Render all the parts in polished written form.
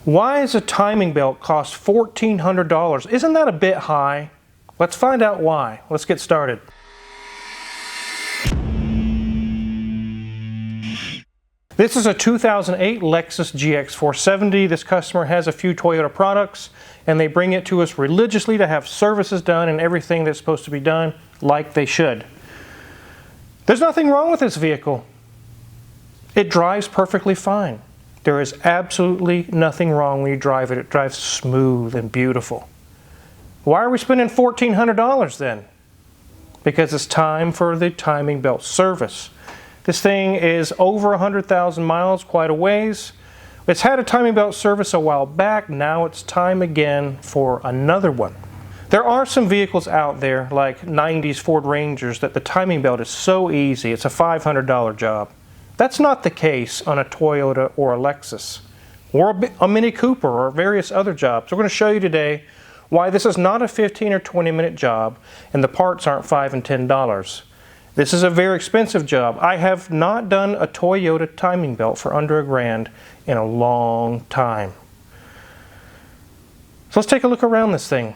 Why does a timing belt cost $1,400? Isn't that a bit high? Let's find out why. Let's get started. This is a 2008 Lexus GX470. This customer has a few Toyota products and they bring it to us religiously to have services done and everything that's supposed to be done like they should. There's nothing wrong with this vehicle. It drives perfectly fine. There is absolutely nothing wrong when you drive it. It drives smooth and beautiful. Why are we spending $1,400 then? Because it's time for the timing belt service. This thing is over 100,000 miles, quite a ways. It's had a timing belt service a while back. Now it's time again for another one. There are some vehicles out there like 90s Ford Rangers that the timing belt is so easy. It's a $500 job. That's not the case on a Toyota or a Lexus or a Mini Cooper or various other jobs. We're going to show you today why this is not a 15 or 20 minute job and the parts aren't $5 and $10. This is a very expensive job. I have not done a Toyota timing belt for under $1,000 in a long time. So let's take a look around this thing.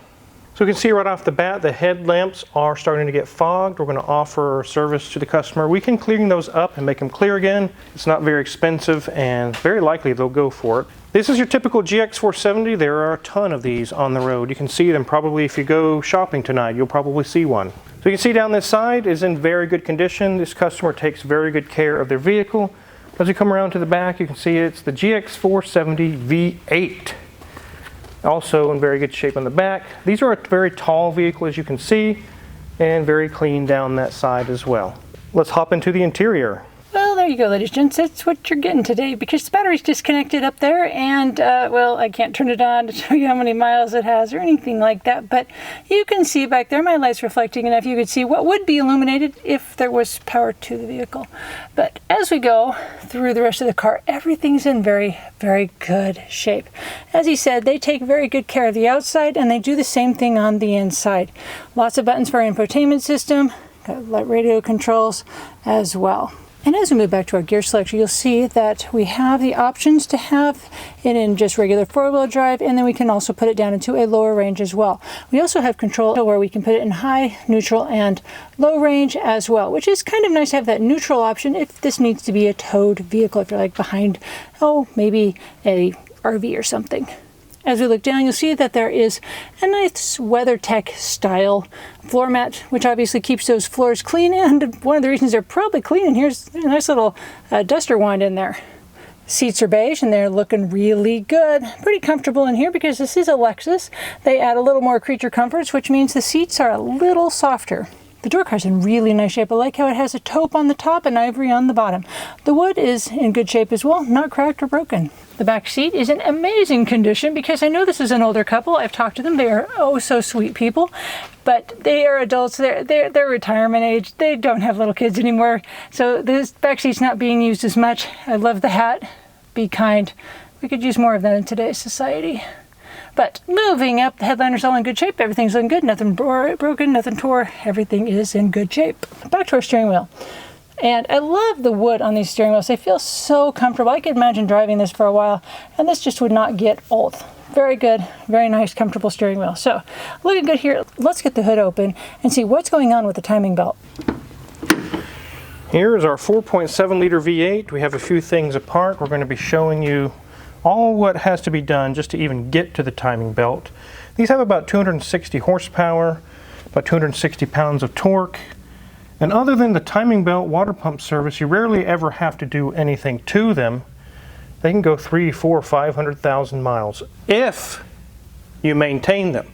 So we can see right off the bat the headlamps are starting to get fogged. We're going to offer service to the customer. We can clean those up and make them clear again. It's not very expensive and very likely they'll go for it. This is your typical GX470. There are a ton of these on the road. You can see them probably if you go shopping tonight. You'll probably see one. So you can see down this side is in very good condition. This customer takes very good care of their vehicle. As we come around to the back, you can see it's the GX470 V8. Also in very good shape on the back. These are a very tall vehicle, as you can see, and very clean down that side as well. Let's hop into the interior. Well, there you go, ladies and gents. That's what you're getting today because the battery's disconnected up there and, well, I can't turn it on to show you how many miles it has or anything like that, but you can see back there, my light's reflecting enough you could see what would be illuminated if there was power to the vehicle. But as we go through the rest of the car, everything's in very, very good shape. As he said, they take very good care of the outside and they do the same thing on the inside. Lots of buttons for our infotainment system, got radio controls as well. And as we move back to our gear selection, you'll see that we have the options to have it in just regular four-wheel drive, and then we can also put it down into a lower range as well. We also have control where we can put it in high, neutral, and low range as well, which is kind of nice to have that neutral option if this needs to be a towed vehicle, if you're like behind, maybe a RV or something. As we look down, you'll see that there is a nice WeatherTech style floor mat, which obviously keeps those floors clean. And one of the reasons they're probably clean in here is a nice little duster wand in there. Seats are beige and they're looking really good. Pretty comfortable in here because this is a Lexus. They add a little more creature comforts, which means the seats are a little softer. The door car's in really nice shape. I like how it has a taupe on the top and ivory on the bottom. The wood is in good shape as well, not cracked or broken. The back seat is in amazing condition because I know this is an older couple. I've talked to them. They are oh so sweet people, but they are adults. They're retirement age. They don't have little kids anymore. So this back seat's not being used as much. I love the hat. Be kind. We could use more of that in today's society. But moving up, the headliner's all in good shape. Everything's looking good. Nothing broken, nothing tore. Everything is in good shape. Back to our steering wheel. And I love the wood on these steering wheels. They feel so comfortable. I could imagine driving this for a while, and this just would not get old. Very good, very nice, comfortable steering wheel. So, looking good here. Let's get the hood open and see what's going on with the timing belt. Here is our 4.7 liter V8. We have a few things apart. We're going to be showing you all what has to be done just to even get to the timing belt. These have about 260 horsepower, about 260 pounds of torque. And other than the timing belt water pump service, you rarely ever have to do anything to them. They can go 300, 400, 500,000 miles if you maintain them.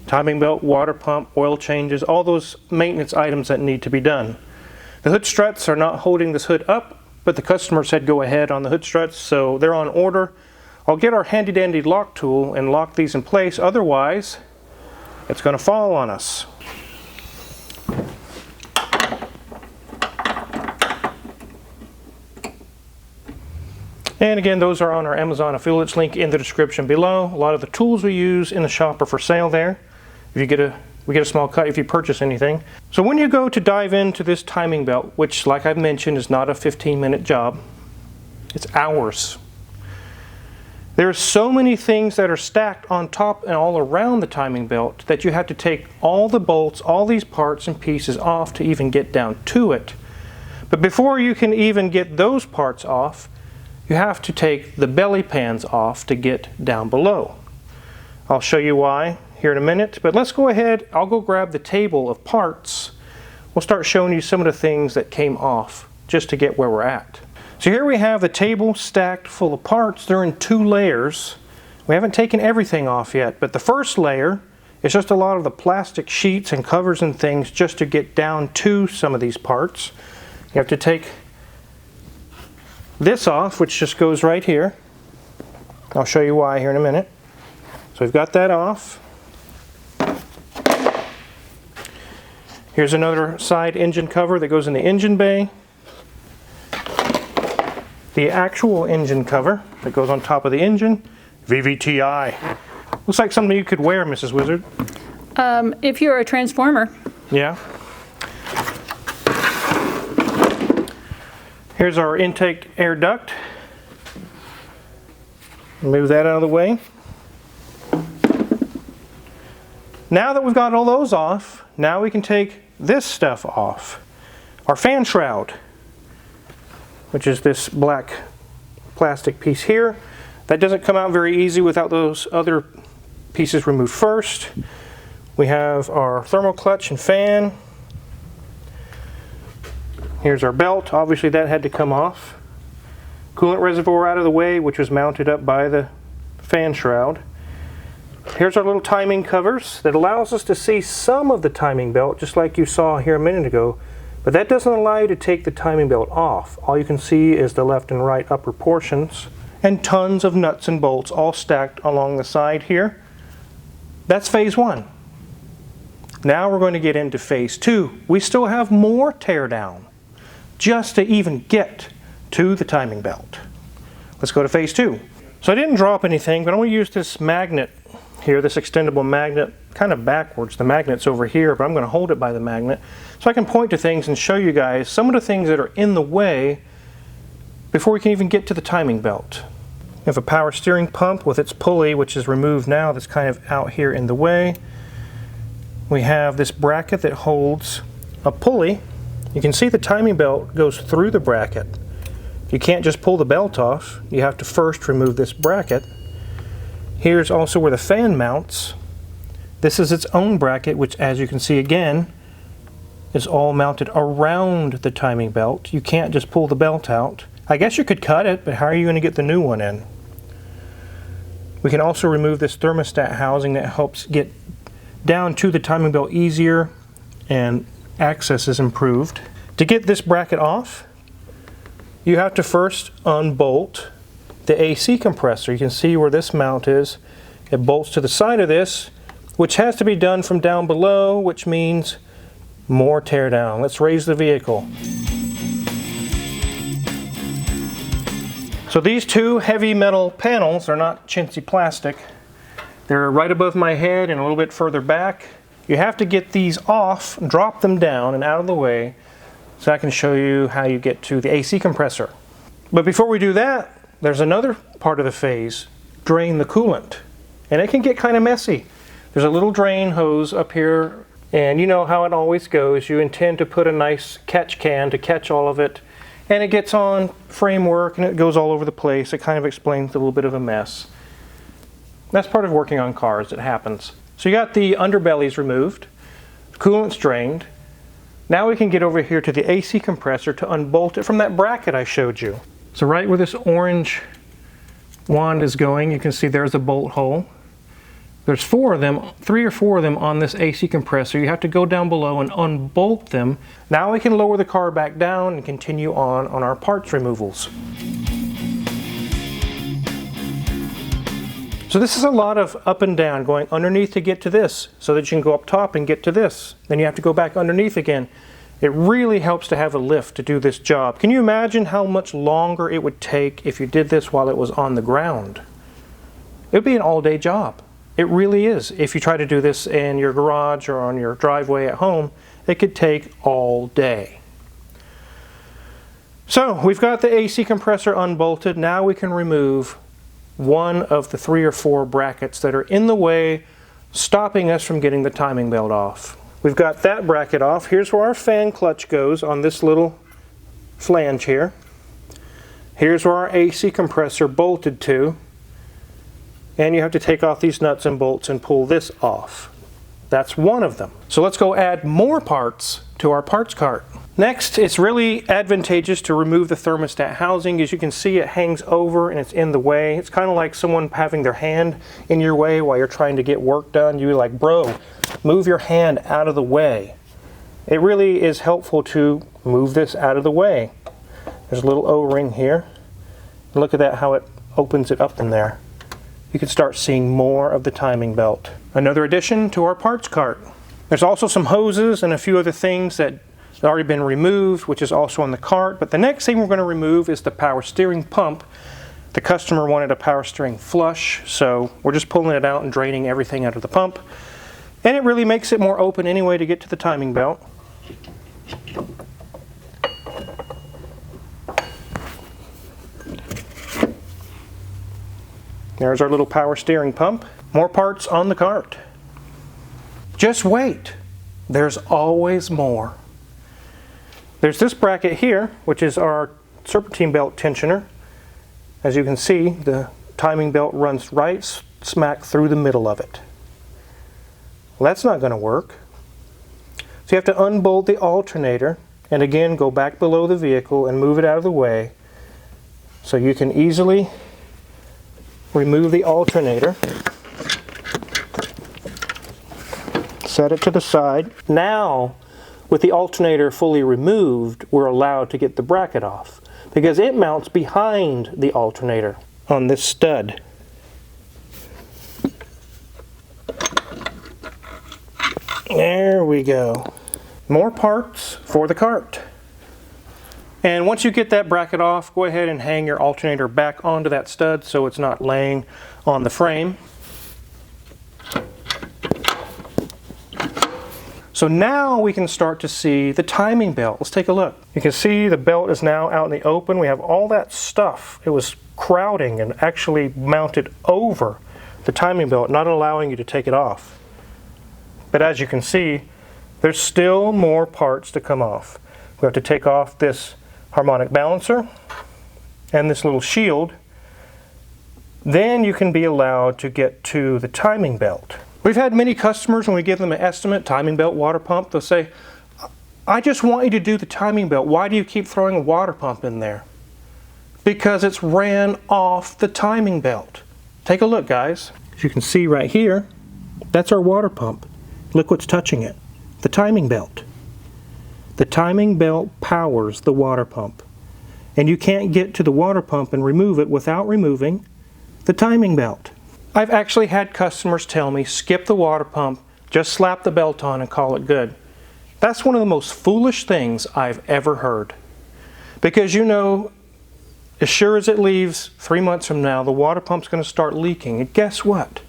Timing belt, water pump, oil changes, all those maintenance items that need to be done. The hood struts are not holding this hood up, but the customer said go ahead on the hood struts, so they're on order. I'll get our handy dandy lock tool and lock these in place, otherwise it's going to fall on us. And again, those are on our Amazon affiliates link in the description below. A lot of the tools we use in the shop are for sale there. If you get we get a small cut if you purchase anything. So when you go to dive into this timing belt, which like I've mentioned is not a 15-minute job, it's hours. There's so many things that are stacked on top and all around the timing belt that you have to take all the bolts, all these parts and pieces off to even get down to it. But before you can even get those parts off, you have to take the belly pans off to get down below. I'll show you why here in a minute, but let's go ahead. I'll go grab the table of parts. We'll start showing you some of the things that came off just to get where we're at. So here we have the table stacked full of parts. They're in 2 layers. We haven't taken everything off yet, but the first layer is just a lot of the plastic sheets and covers and things just to get down to some of these parts. You have to take this off, which just goes right here. I'll show you why here in a minute. So we've got that off. Here's another side engine cover that goes in the engine bay. The actual engine cover that goes on top of the engine, VVTi. Looks like something you could wear, Mrs. Wizard. If you're a transformer. Yeah. Here's our intake air duct. Move that out of the way. Now that we've got all those off, now we can take this stuff off. Our fan shroud, which is this black plastic piece here. That doesn't come out very easy without those other pieces removed first. We have our thermal clutch and fan. Here's our belt. Obviously that had to come off. Coolant reservoir out of the way, which was mounted up by the fan shroud. Here's our little timing covers that allows us to see some of the timing belt, just like you saw here a minute ago. But that doesn't allow you to take the timing belt off. All you can see is the left and right upper portions and tons of nuts and bolts all stacked along the side here. That's phase 1. Now we're going to get into phase 2. We still have more tear down just to even get to the timing belt. Let's go to phase 2. So I didn't drop anything, but I'm going to use this magnet here, this extendable magnet, kind of backwards. The magnet's over here, but I'm going to hold it by the magnet so I can point to things and show you guys some of the things that are in the way before we can even get to the timing belt. We have a power steering pump with its pulley, which is removed now, that's kind of out here in the way. We have this bracket that holds a pulley. You can see the timing belt goes through the bracket. You can't just pull the belt off. You have to first remove this bracket. Here's also where the fan mounts. This is its own bracket, which, as you can see again, is all mounted around the timing belt. You can't just pull the belt out. I guess you could cut it, but how are you going to get the new one in? We can also remove this thermostat housing that helps get down to the timing belt easier, and access is improved. To get this bracket off, you have to first unbolt the AC compressor. You can see where this mount is. It bolts to the side of this, which has to be done from down below, which means more tear down. Let's raise the vehicle. So these 2 heavy metal panels are not chintzy plastic. They're right above my head and a little bit further back. You have to get these off, drop them down and out of the way so I can show you how you get to the AC compressor. But before we do that, there's another part of the phase, drain the coolant. And it can get kind of messy. There's a little drain hose up here, and you know how it always goes. You intend to put a nice catch can to catch all of it, and it gets on framework and it goes all over the place. It kind of explains a little bit of a mess. That's part of working on cars, it happens. So you got the underbellies removed, coolant's drained. Now we can get over here to the AC compressor to unbolt it from that bracket I showed you. So right where this orange wand is going, you can see there's a bolt hole. There's 4 of them, 3 or 4 of them on this AC compressor. You have to go down below and unbolt them. Now we can lower the car back down and continue on our parts removals. So this is a lot of up and down, going underneath to get to this, so that you can go up top and get to this. Then you have to go back underneath again. It really helps to have a lift to do this job. Can you imagine how much longer it would take if you did this while it was on the ground? It would be an all-day job. It really is. If you try to do this in your garage or on your driveway at home, it could take all day. So we've got the AC compressor unbolted. Now we can remove one of the 3 or 4 brackets that are in the way, stopping us from getting the timing belt off. We've got that bracket off. Here's where our fan clutch goes on this little flange here. Here's where our AC compressor bolted to. And you have to take off these nuts and bolts and pull this off. That's one of them. So let's go add more parts to our parts cart. Next, it's really advantageous to remove the thermostat housing. As you can see, it hangs over and it's in the way. It's kind of like someone having their hand in your way while you're trying to get work done. You're like, bro, move your hand out of the way. It really is helpful to move this out of the way. There's a little O-ring here. Look at that, how it opens it up in there. You can start seeing more of the timing belt. Another addition to our parts cart. There's also some hoses and a few other things that have already been removed, which is also on the cart. But the next thing we're going to remove is the power steering pump. The customer wanted a power steering flush, so we're just pulling it out and draining everything out of the pump. And it really makes it more open anyway to get to the timing belt. There's our little power steering pump. More parts on the cart. Just wait. There's always more. There's this bracket here, which is our serpentine belt tensioner. As you can see, the timing belt runs right smack through the middle of it. Well, that's not going to work. So you have to unbolt the alternator and again go back below the vehicle and move it out of the way so you can easily remove the alternator. Set it to the side. Now, with the alternator fully removed, we're allowed to get the bracket off because it mounts behind the alternator on this stud. There we go. More parts for the cart. And once you get that bracket off, go ahead and hang your alternator back onto that stud so it's not laying on the frame. So now we can start to see the timing belt. Let's take a look. You can see the belt is now out in the open. We have all that stuff. It was crowding and actually mounted over the timing belt, not allowing you to take it off. But as you can see, there's still more parts to come off. We have to take off this harmonic balancer and this little shield. Then you can be allowed to get to the timing belt. We've had many customers, when we give them an estimate, timing belt, water pump, they'll say, I just want you to do the timing belt. Why do you keep throwing a water pump in there? Because it's ran off the timing belt. Take a look, guys. As you can see right here, that's our water pump. Look what's touching it. The timing belt. The timing belt powers the water pump. And you can't get to the water pump and remove it without removing the timing belt. I've actually had customers tell me, skip the water pump, just slap the belt on and call it good. That's one of the most foolish things I've ever heard. Because you know, as sure as it leaves 3 months from now, the water pump's going to start leaking. And guess what?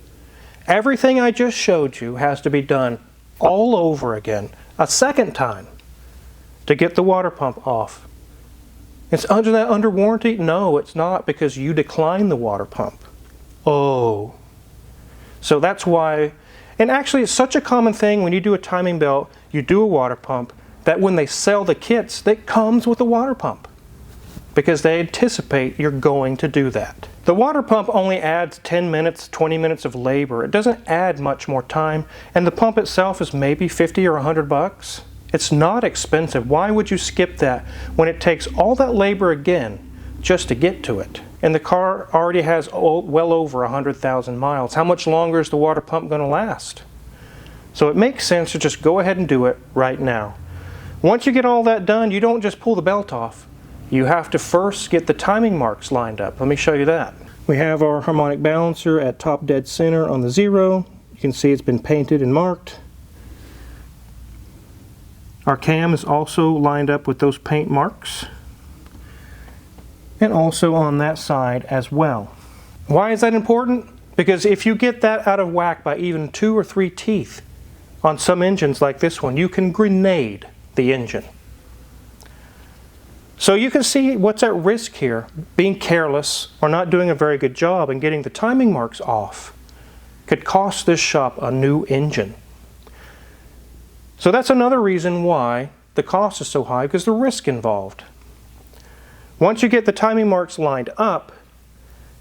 Everything I just showed you has to be done all over again, a second time, to get the water pump off. It's under warranty? No, it's not, because you declined the water pump. Oh. So that's why, and actually it's such a common thing when you do a timing belt, you do a water pump, that when they sell the kits, that comes with a water pump. Because they anticipate you're going to do that. The water pump only adds 10 minutes, 20 minutes of labor. It doesn't add much more time, and the pump itself is maybe 50 or 100 bucks. It's not expensive. Why would you skip that when it takes all that labor again just to get to it? And the car already has well over 100,000 miles. How much longer is the water pump going to last? So it makes sense to just go ahead and do it right now. Once you get all that done, you don't just pull the belt off. You have to first get the timing marks lined up. Let me show you that. We have our harmonic balancer at top dead center on the 0. You can see it's been painted and marked. Our cam is also lined up with those paint marks. And also on that side as well. Why is that important? Because if you get that out of whack by even 2 or 3 teeth on some engines like this one, you can grenade the engine. So you can see what's at risk here. Being careless or not doing a very good job and getting the timing marks off could cost this shop a new engine. So that's another reason why the cost is so high, because the risk involved. Once you get the timing marks lined up,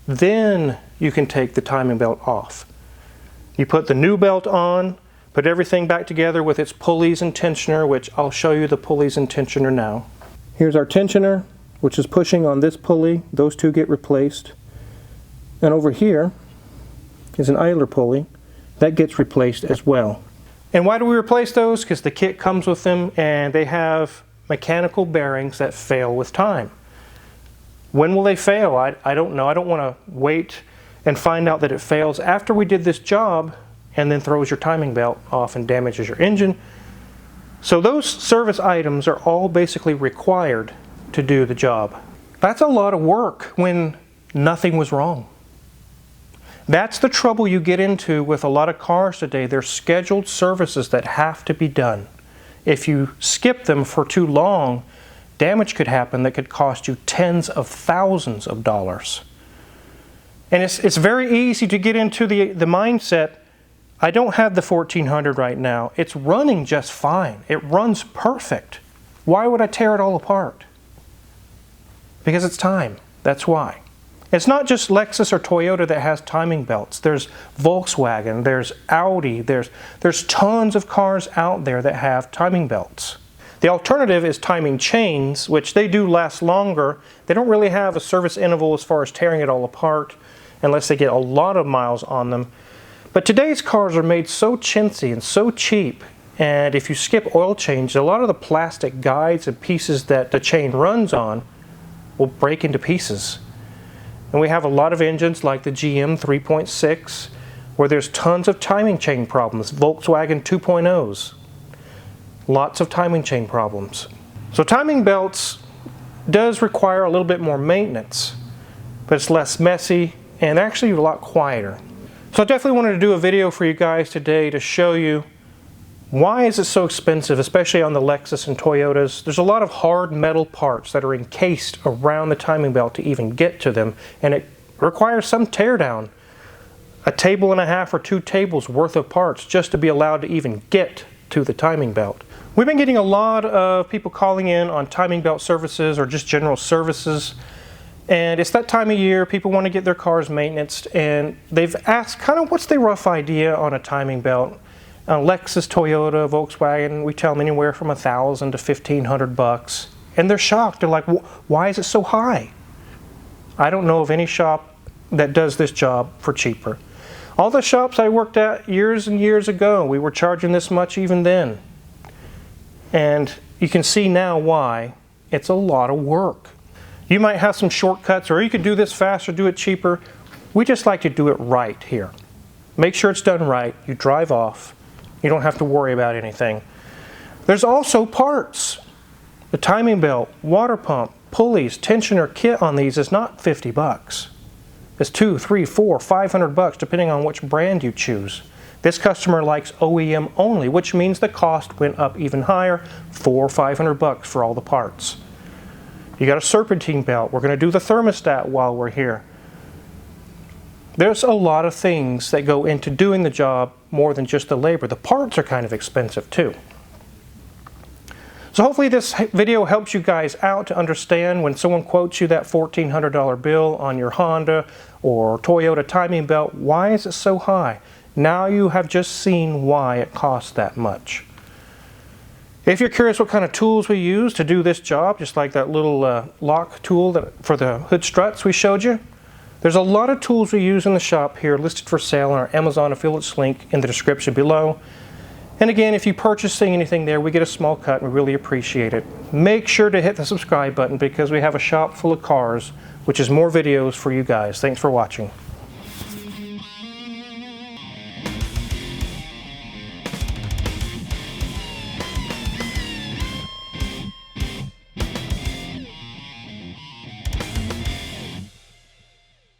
then you can take the timing belt off. You put the new belt on, put everything back together with its pulleys and tensioner, which I'll show you the pulleys and tensioner now. Here's our tensioner, which is pushing on this pulley. Those two get replaced. And over here is an idler pulley. That gets replaced as well. And why do we replace those? Because the kit comes with them and they have mechanical bearings that fail with time. When will they fail? I don't know. I don't want to wait and find out that it fails after we did this job and then throws your timing belt off and damages your engine. So those service items are all basically required to do the job. That's a lot of work when nothing was wrong. That's the trouble you get into with a lot of cars today. They're scheduled services that have to be done. If you skip them for too long, damage could happen that could cost you tens of thousands of dollars. And it's very easy to get into the mindset, I don't have the 1400 right now. It's running just fine. It runs perfect. Why would I tear it all apart? Because it's time. That's why. It's not just Lexus or Toyota that has timing belts. There's Volkswagen, there's Audi, there's tons of cars out there that have timing belts. The alternative is timing chains, which they do last longer. They don't really have a service interval as far as tearing it all apart unless they get a lot of miles on them. But today's cars are made so chintzy and so cheap, and if you skip oil change, a lot of the plastic guides and pieces that the chain runs on will break into pieces. And we have a lot of engines like the GM 3.6 where there's tons of timing chain problems, Volkswagen 2.0s. Lots of timing chain problems. So timing belts does require a little bit more maintenance, but it's less messy and actually a lot quieter. So I definitely wanted to do a video for you guys today to show you why is it so expensive, especially on the Lexus and Toyotas. There's a lot of hard metal parts that are encased around the timing belt to even get to them, and it requires some teardown. A table and a half or 2 tables worth of parts just to be allowed to even get to the timing belt. We've been getting a lot of people calling in on timing belt services or just general services, and it's that time of year. People want to get their cars maintained, and they've asked kind of what's the rough idea on a timing belt. Lexus, Toyota, Volkswagen, we tell them anywhere from $1,000 to $1,500, and they're shocked. They're like, why is it so high? I don't know of any shop that does this job for cheaper. All the shops I worked at years and years ago, we were charging this much even then. And you can see now why. It's a lot of work. You might have some shortcuts, or you could do this faster, do it cheaper. We just like to do it right here. Make sure it's done right. You drive off. You don't have to worry about anything. There's also parts. The timing belt, water pump, pulleys, tensioner kit on these is not 50 bucks. It's $200, $300, $400, $500 depending on which brand you choose. This customer likes OEM only, which means the cost went up even higher, $400 or $500 for all the parts. You got a serpentine belt. We're going to do the thermostat while we're here. There's a lot of things that go into doing the job more than just the labor. The parts are kind of expensive too. So hopefully this video helps you guys out to understand when someone quotes you that $1,400 bill on your Honda or Toyota timing belt, why is it so high? Now you have just seen why it costs that much. If you're curious what kind of tools we use to do this job, just like that little lock tool for the hood struts we showed you, there's a lot of tools we use in the shop here listed for sale on our Amazon affiliates link in the description below. And again, if you purchase anything there, we get a small cut and we really appreciate it. Make sure to hit the subscribe button because we have a shop full of cars, which is more videos for you guys. Thanks for watching.